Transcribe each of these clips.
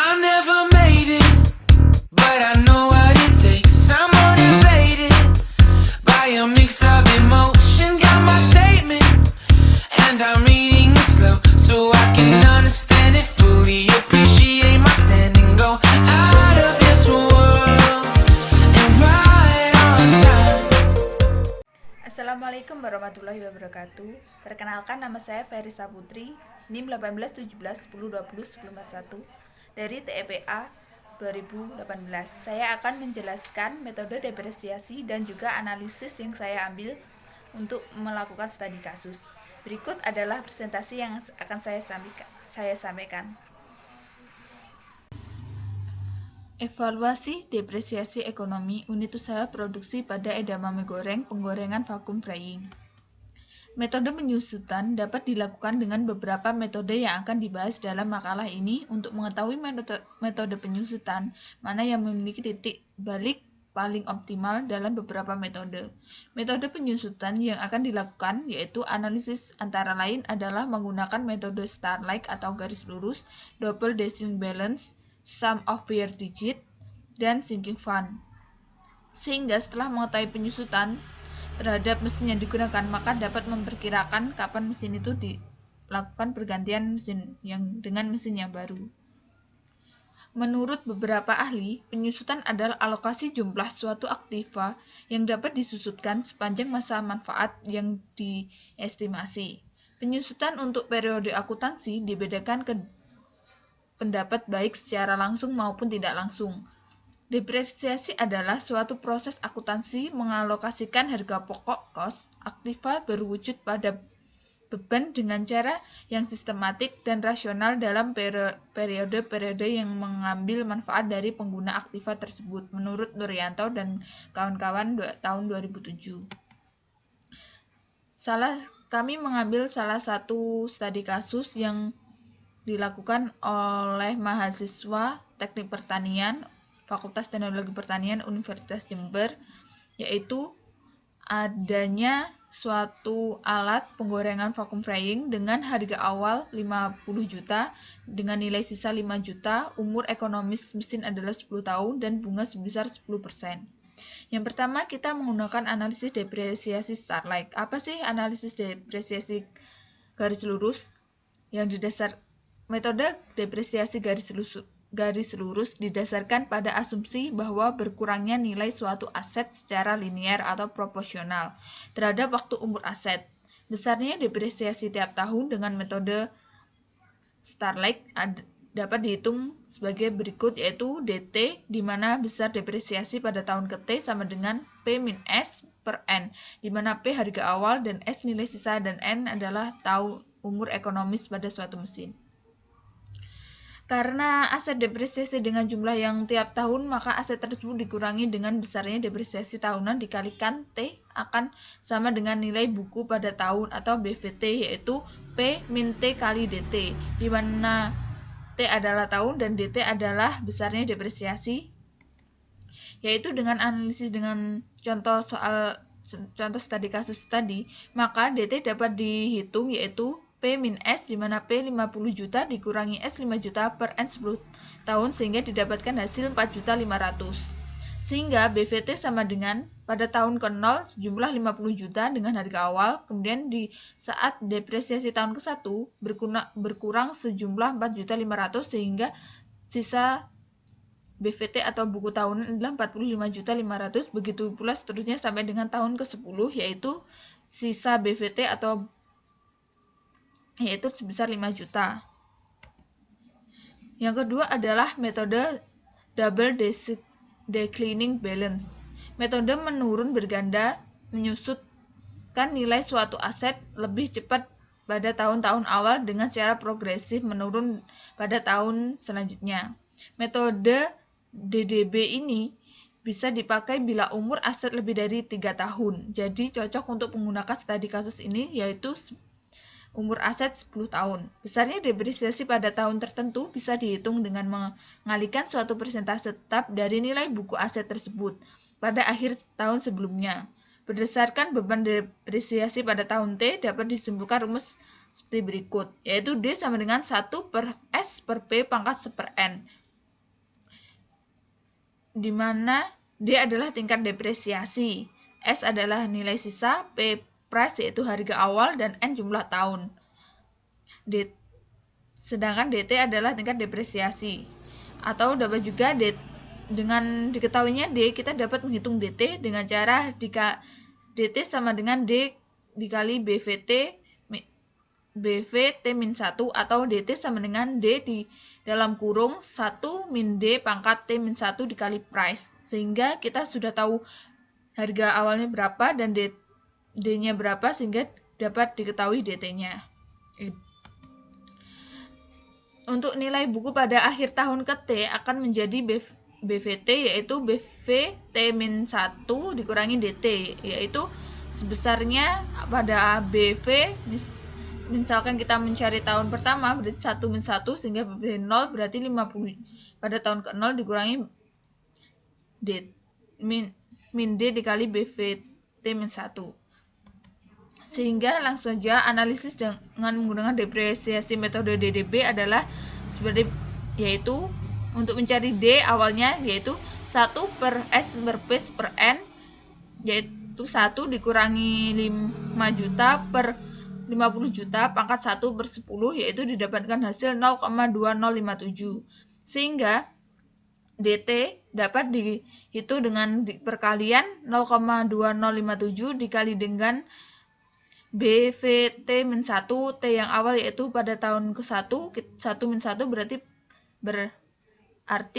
I never made it, but I know what it takes. I'm motivated by a mix of emotion. Got my statement, and I'm reading it slow so I can understand it fully. Appreciate my standing, go out of this world and right on time. Assalamualaikum warahmatullahi wabarakatuh. Perkenalkan, nama saya Ferry Saputri, NIM 181710201041 dari TEPA 2018. Saya akan menjelaskan metode depresiasi dan juga analisis yang saya ambil untuk melakukan studi kasus. Berikut adalah presentasi yang akan saya sampaikan. Evaluasi depresiasi ekonomi unit usaha produksi pada edamame goreng penggorengan vakum frying. Metode penyusutan dapat dilakukan dengan beberapa metode yang akan dibahas dalam makalah ini. Untuk mengetahui metode penyusutan mana yang memiliki titik balik paling optimal dalam beberapa metode. Metode penyusutan yang akan dilakukan yaitu analisis antara lain adalah menggunakan metode Starlight atau garis lurus, double decimal balance, sum of year digit, dan sinking fund. Sehingga setelah mengetahui penyusutan terhadap mesin yang digunakan, maka dapat memperkirakan kapan mesin itu dilakukan pergantian mesin dengan mesin yang baru. Menurut beberapa ahli, penyusutan adalah alokasi jumlah suatu aktiva yang dapat disusutkan sepanjang masa manfaat yang diestimasi. Penyusutan untuk periode akuntansi dibedakan ke pendapat baik secara langsung maupun tidak langsung. Depresiasi adalah suatu proses akuntansi mengalokasikan harga pokok kos aktiva berwujud pada beban dengan cara yang sistematik dan rasional dalam periode-periode yang mengambil manfaat dari pengguna aktiva tersebut, menurut Nuryanto dan kawan-kawan tahun 2007. Kami mengambil salah satu studi kasus yang dilakukan oleh mahasiswa Teknik Pertanian Fakultas Teknologi Pertanian Universitas Jember, yaitu adanya suatu alat penggorengan vacuum frying dengan harga awal 50 juta dengan nilai sisa 5 juta, umur ekonomis mesin adalah 10 tahun dan bunga sebesar 10%. Yang pertama, kita menggunakan analisis depresiasi Starlight. Apa sih analisis depresiasi garis lurus? Metode depresiasi garis lurus didasarkan pada asumsi bahwa berkurangnya nilai suatu aset secara linear atau proporsional terhadap waktu umur aset. Besarnya depresiasi tiap tahun dengan metode Starlight dapat dihitung sebagai berikut, yaitu DT, di mana besar depresiasi pada tahun ke-T sama dengan P min S per N, di mana P harga awal dan S nilai sisa dan N adalah tahun umur ekonomis pada suatu mesin. Karena aset depresiasi dengan jumlah yang tiap tahun, maka aset tersebut dikurangi dengan besarnya depresiasi tahunan dikalikan T akan sama dengan nilai buku pada tahun atau BVT, yaitu P min T kali DT, di mana T adalah tahun dan DT adalah besarnya depresiasi. Yaitu dengan analisis dengan contoh studi kasus tadi, maka DT dapat dihitung yaitu P min S, di mana P 50 juta dikurangi S 5 juta per N 10 tahun sehingga didapatkan hasil 4.500.000. Sehingga BVT sama dengan pada tahun ke-0 sejumlah 50 juta dengan harga awal, kemudian di saat depresiasi tahun ke-1 berkurang sejumlah 4.500.000 sehingga sisa BVT atau buku tahunan adalah 45.500.000. Begitu pula seterusnya sampai dengan tahun ke-10, yaitu sisa BVT yaitu sebesar 5 juta. Yang kedua adalah metode double declining balance. Metode menurun berganda menyusutkan nilai suatu aset lebih cepat pada tahun-tahun awal dengan secara progresif menurun pada tahun selanjutnya. Metode DDB ini bisa dipakai bila umur aset lebih dari 3 tahun. Jadi cocok untuk menggunakan studi kasus ini, yaitu umur aset 10 tahun. Besarnya depresiasi pada tahun tertentu bisa dihitung dengan mengalihkan suatu persentase tetap dari nilai buku aset tersebut pada akhir tahun sebelumnya. Berdasarkan beban depresiasi pada tahun T dapat disimpulkan rumus seperti berikut, yaitu D sama dengan 1 per S per P pangkat 1 per N. di mana D adalah tingkat depresiasi, S adalah nilai sisa, P price yaitu harga awal, dan N jumlah tahun. Sedangkan DT adalah tingkat depresiasi. Atau dapat juga dengan diketahuinya D, kita dapat menghitung DT dengan cara DT sama dengan D dikali BV T-1 atau DT sama dengan D di dalam kurung 1 min D pangkat T-1 dikali price. Sehingga kita sudah tahu harga awalnya berapa dan D-nya berapa sehingga dapat diketahui DT-nya. Untuk nilai buku pada akhir tahun ke T akan menjadi BVT, yaitu BVT-1 dikurangi DT, yaitu sebesarnya pada BV, misalkan kita mencari tahun pertama berarti 1 min 1 sehingga BV 0 berarti 50 pada tahun ke-0 dikurangi min D dikali BVT-1. Sehingga langsung saja analisis dengan menggunakan depresiasi metode DDB adalah seperti, yaitu untuk mencari D awalnya yaitu 1 per S per P per N, yaitu 1 dikurangi 5 juta per 50 juta pangkat 1 per 10, yaitu didapatkan hasil 0,2057. Sehingga DT dapat dihitung dengan perkalian 0,2057 dikali dengan BVT-1 T yang awal yaitu pada tahun ke-1, 1 min 1 berarti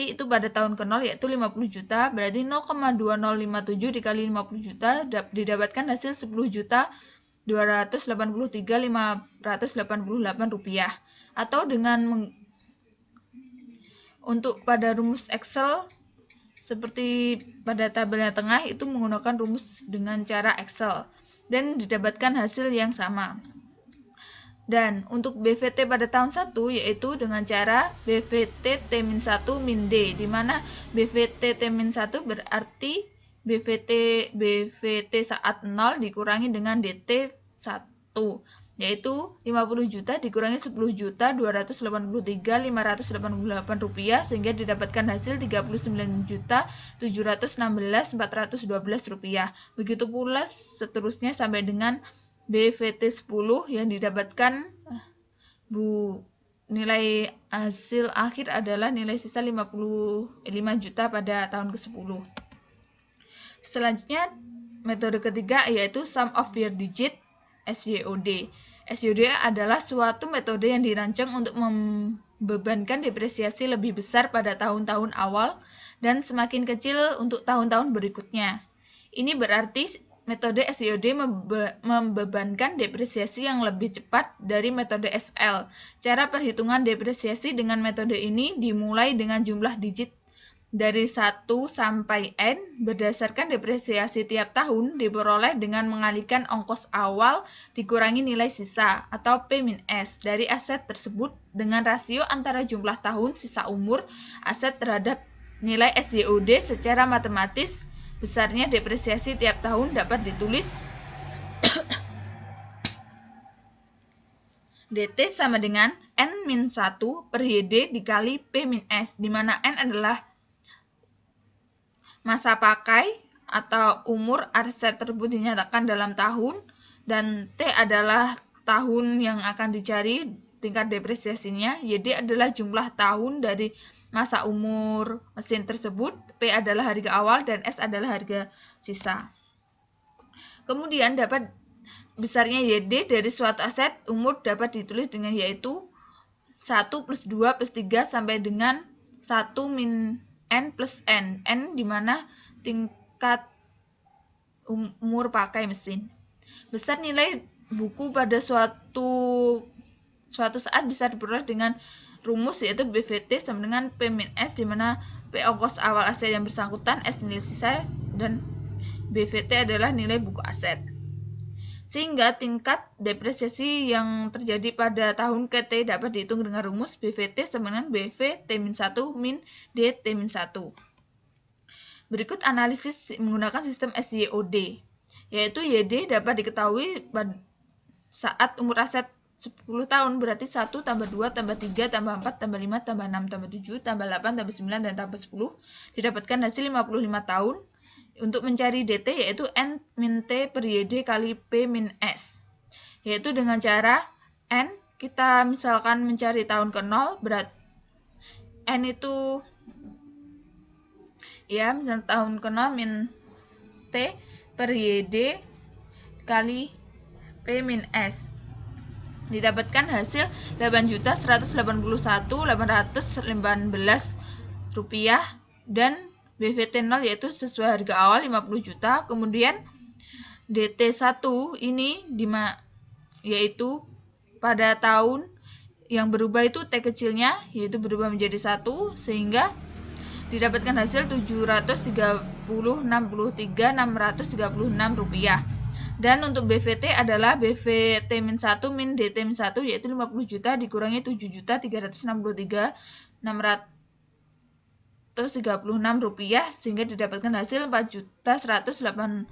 itu pada tahun ke-0 yaitu 50 juta, berarti 0,2057 dikali 50 juta didapatkan hasil 10.283.588 rupiah. Atau dengan untuk pada rumus Excel seperti pada tabel yang tengah itu menggunakan rumus dengan cara Excel dan didapatkan hasil yang sama. Dan untuk BVT pada tahun 1 yaitu dengan cara BVT T-1 min D, di mana BVT T-1 berarti BVT saat 0 dikurangi dengan DT 1, yaitu 50 juta dikurangi 10.283.588 rupiah sehingga didapatkan hasil 39.716.412 rupiah. Begitu pula seterusnya sampai dengan BVT 10 yang didapatkan nilai hasil akhir adalah nilai sisa 5 juta pada tahun ke-10. Selanjutnya metode ketiga yaitu sum of year digit SYOD. SYOD adalah suatu metode yang dirancang untuk membebankan depresiasi lebih besar pada tahun-tahun awal dan semakin kecil untuk tahun-tahun berikutnya. Ini berarti metode SYOD membebankan depresiasi yang lebih cepat dari metode SL. Cara perhitungan depresiasi dengan metode ini dimulai dengan jumlah digit dari 1 sampai N berdasarkan depresiasi tiap tahun diperoleh dengan mengalihkan ongkos awal dikurangi nilai sisa atau P-S dari aset tersebut dengan rasio antara jumlah tahun sisa umur aset terhadap nilai SYOD. Secara matematis besarnya depresiasi tiap tahun dapat ditulis DT sama dengan N-1 per YD dikali P-S, di mana N adalah masa pakai atau umur aset tersebut dinyatakan dalam tahun, dan T adalah tahun yang akan dicari tingkat depresiasinya, YD adalah jumlah tahun dari masa umur mesin tersebut, P adalah harga awal, dan S adalah harga sisa. Kemudian dapat besarnya YD dari suatu aset umur dapat ditulis dengan yaitu 1 plus 2 plus 3 sampai dengan 1 min N plus N, N dimana tingkat umur pakai mesin. Besar nilai buku pada suatu saat bisa diperoleh dengan rumus yaitu BVT sama dengan P-S, dimana P ongkos awal aset yang bersangkutan, S nilai sisa, dan BVT adalah nilai buku aset. Sehingga tingkat depresiasi yang terjadi pada tahun ke-T dapat dihitung dengan rumus BVT sama dengan BV T-1 min D T-1. Berikut analisis menggunakan sistem SYOD, yaitu YD dapat diketahui saat umur aset 10 tahun berarti 1 tambah 2 tambah 3 tambah 4 tambah 5 tambah 6 tambah 7 tambah 8 tambah 9 dan tambah 10 didapatkan hasil 55 tahun. Untuk mencari DT yaitu N min T periode kali P min S, yaitu dengan cara N kita misalkan mencari tahun ke 0 berat N itu ya misal tahun ke 0 min T periode kali P min S, didapatkan hasil 8.181.818 rupiah dan BVT 0 yaitu sesuai harga awal 50 juta. Kemudian DT1 ini yaitu pada tahun yang berubah itu T kecilnya yaitu berubah menjadi 1 sehingga didapatkan hasil 730.63.636 rupiah. Dan untuk BVT adalah BVT min 1 min DT min 1 yaitu 50 juta dikurangi 7.363.636 rupiah sehingga didapatkan hasil 4.150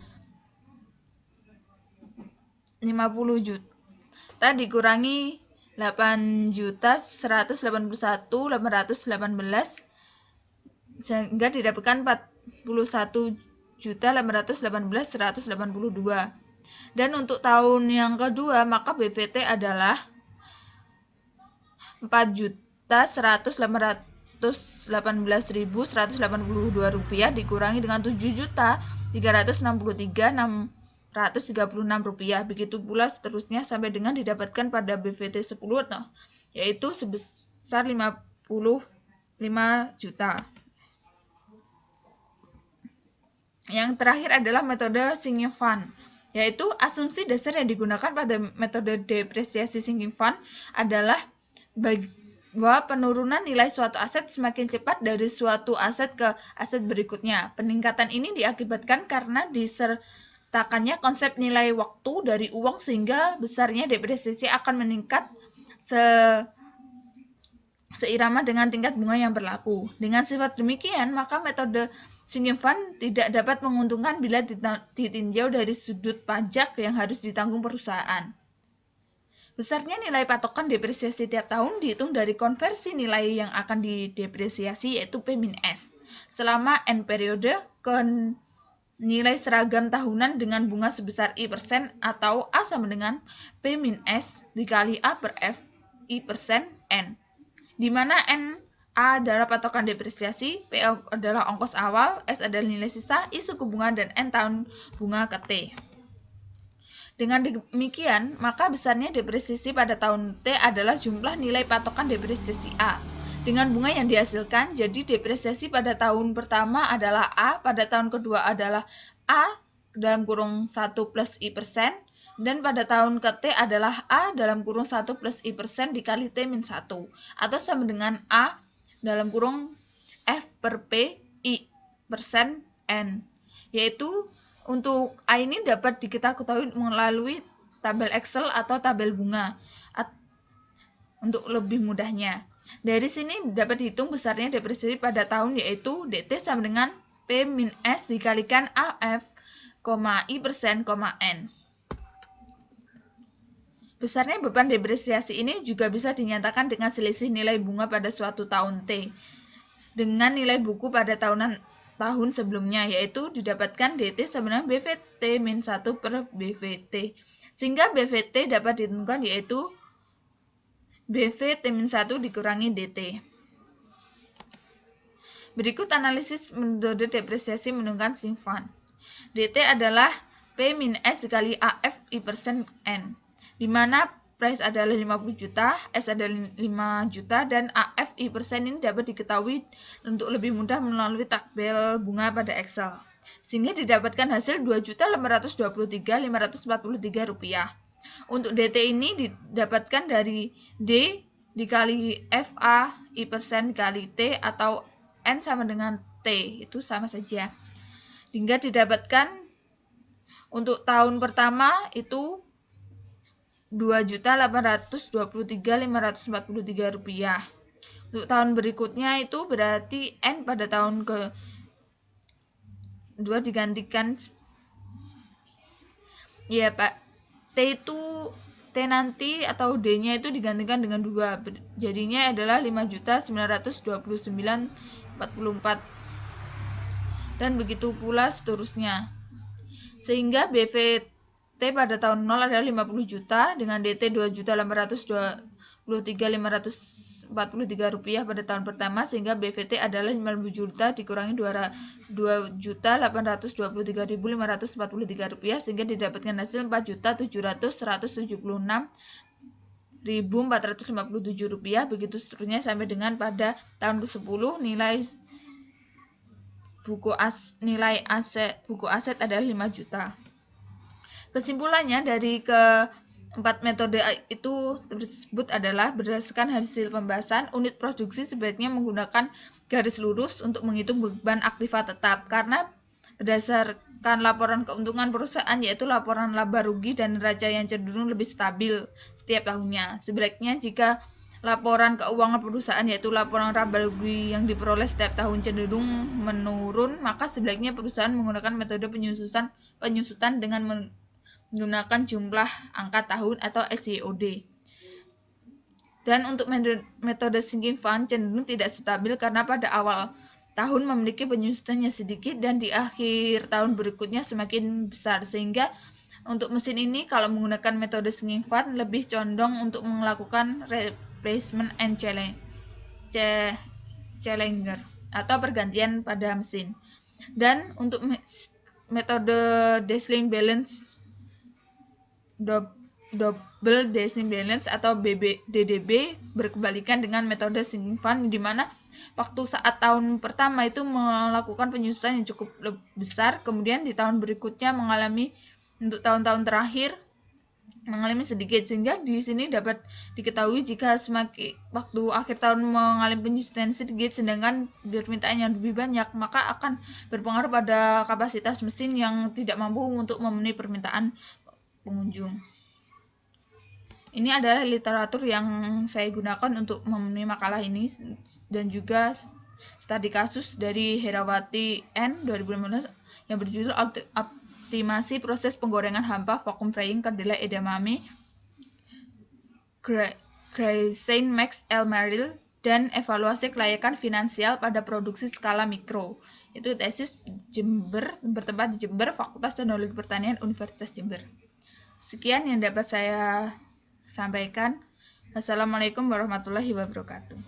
juta dikurangi 8.181.818 sehingga didapatkan 41.818.182. Dan untuk tahun yang kedua maka BVT adalah 4.118.182 rupiah dikurangi dengan 7.363.636 rupiah. Begitu pula seterusnya sampai dengan didapatkan pada BVT 10 yaitu sebesar 55 juta. Yang terakhir adalah metode sinking fund, yaitu asumsi dasar yang digunakan pada metode depresiasi sinking fund adalah bahwa penurunan nilai suatu aset semakin cepat dari suatu aset ke aset berikutnya. Peningkatan ini diakibatkan karena disertakannya konsep nilai waktu dari uang sehingga besarnya depresiasi akan meningkat seirama dengan tingkat bunga yang berlaku. Dengan sifat demikian, maka metode sinking fund tidak dapat menguntungkan bila ditinjau dari sudut pajak yang harus ditanggung perusahaan. Besarnya nilai patokan depresiasi tiap tahun dihitung dari konversi nilai yang akan didepresiasi yaitu P min S selama N periode ke nilai seragam tahunan dengan bunga sebesar I% atau A sama dengan P min S dikali A per F I% N, di mana N A adalah patokan depresiasi, P adalah ongkos awal, S adalah nilai sisa, I suku bunga, dan N tahun bunga ke T. Dengan demikian, maka besarnya depresiasi pada tahun T adalah jumlah nilai patokan depresiasi A dengan bunga yang dihasilkan. Jadi depresiasi pada tahun pertama adalah A, pada tahun kedua adalah A dalam kurung 1 plus I%, dan pada tahun ke T adalah A dalam kurung 1 plus I% dikali T min 1 atau sama dengan A dalam kurung F per P I% N, yaitu untuk A ini dapat kita ketahui melalui tabel Excel atau tabel bunga untuk lebih mudahnya. Dari sini dapat dihitung besarnya depresiasi pada tahun yaitu DT sama dengan P min S dikalikan AF, I%, N. Besarnya beban depresiasi ini juga bisa dinyatakan dengan selisih nilai bunga pada suatu tahun T dengan nilai buku pada tahun sebelumnya, yaitu didapatkan DT sama dengan BVT min 1 per BVT, sehingga BVT dapat ditentukan yaitu BVT min 1 dikurangi DT. Berikut analisis metode depresiasi menentukan sinking fund. DT adalah P min S dikali AF I% N, di mana price adalah 50 juta, S adalah 5 juta, dan AF I% ini dapat diketahui untuk lebih mudah melalui tabel bunga pada Excel, sehingga didapatkan hasil 2.523.543 rupiah. Untuk DT ini didapatkan dari D dikali FA I% dikali T atau N sama dengan T, itu sama saja, hingga didapatkan untuk tahun pertama itu 2.823.543 rupiah. Untuk tahun berikutnya itu berarti N pada tahun ke-2 digantikan ya Pak, T T nanti atau D-nya itu digantikan dengan 2. Jadinya adalah 5.929.044. Dan begitu pula seterusnya. Sehingga BVT pada tahun 0 adalah 50 juta dengan DT 2.823.543 rupiah pada tahun pertama, sehingga BVT adalah 50 juta dikurangi 2.823.543 rupiah, sehingga didapatkan hasil 4.700.176.457 rupiah. Begitu seterusnya sampai dengan pada tahun ke-10 nilai buku aset adalah 5 juta. Kesimpulannya dari keempat metode itu tersebut adalah berdasarkan hasil pembahasan, unit produksi sebaiknya menggunakan garis lurus untuk menghitung beban aktiva tetap, karena berdasarkan laporan keuntungan perusahaan, yaitu laporan laba rugi dan neraca yang cenderung lebih stabil setiap tahunnya. Sebaliknya jika laporan keuangan perusahaan, yaitu laporan laba rugi yang diperoleh setiap tahun cenderung menurun, maka sebaiknya perusahaan menggunakan metode penyusutan dengan menggunakan jumlah angka tahun atau SYOD. Dan untuk metode sinking fund cenderung tidak stabil karena pada awal tahun memiliki penyusutannya sedikit dan di akhir tahun berikutnya semakin besar, sehingga untuk mesin ini kalau menggunakan metode sinking fund lebih condong untuk melakukan replacement and challenger atau pergantian pada mesin. Dan untuk metode Daisling balance, double Daisling balance atau DDB berkebalikan dengan metode sinking fund, di mana waktu saat tahun pertama itu melakukan penyusutan yang cukup besar, kemudian di tahun berikutnya untuk tahun-tahun terakhir mengalami sedikit, sehingga di sini dapat diketahui jika semakin waktu akhir tahun mengalami penyusutan sedikit sedangkan permintaan yang lebih banyak, maka akan berpengaruh pada kapasitas mesin yang tidak mampu untuk memenuhi permintaan pengunjung. Ini adalah literatur yang saya gunakan untuk memenuhi makalah ini, dan juga studi kasus dari Herawati N 2015 yang berjudul Optimasi Proses Penggorengan Hampa Vacuum Frying Kedelai Edamame, Grayson Max L. Merrill, dan Evaluasi Kelayakan Finansial pada Produksi Skala Mikro. Itu tesis Jember, bertempat di Jember, Fakultas Teknologi Pertanian Universitas Jember. Sekian yang dapat saya sampaikan. Wassalamualaikum warahmatullahi wabarakatuh.